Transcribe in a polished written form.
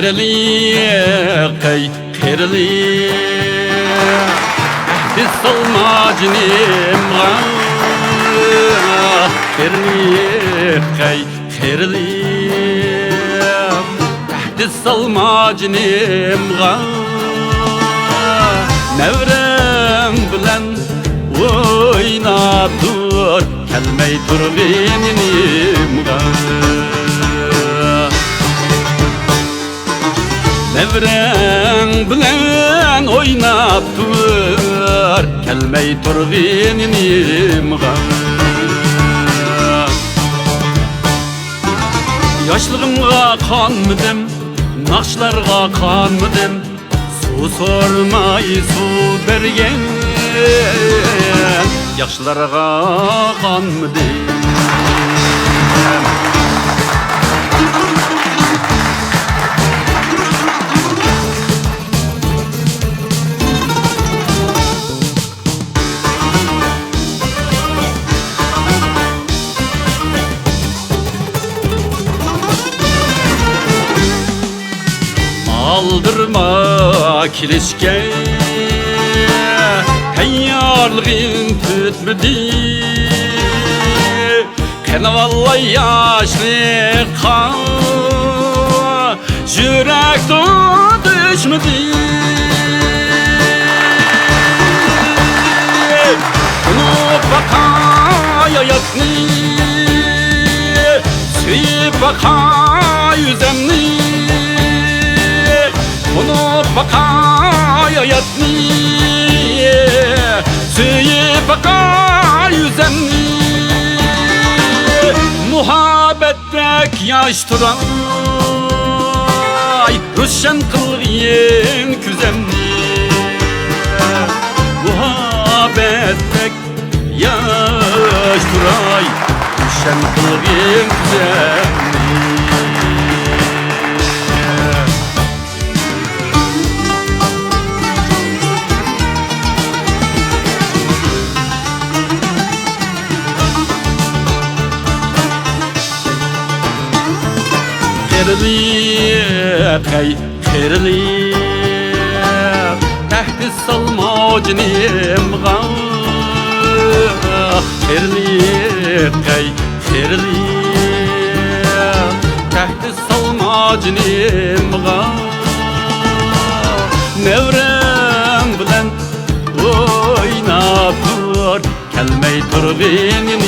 Qerli qay qerli Salmacinim Qerli qay qerli Salmacinim Nevrem bilen oynap dur Kelmey dur benim Nevrem bilen oynap dur Kelmey dur benim Yaşlığımga kanmıdım Nakşlarga kanmıdım Su sormay su bergen Yaxşılarga kanmıdım Aldırma kilişke Heyyarlığın tütmedi Kena vallahi yaşlığa Jürek düşmedi Bunu bakaya yatni Süyüp baka yüzemni Bunu bakaya yatni Süyüp baka yüzemni Muhabbetek yaş turay Rüşen kılgın küzemni Muhabbetek yaş turay Rüşen kılgın küzemni Qerli qay qerli Tahti salmacinim Qerli qay qerli Tahti salmacinim Nevrem bilen oynap dur Kelmey dur benim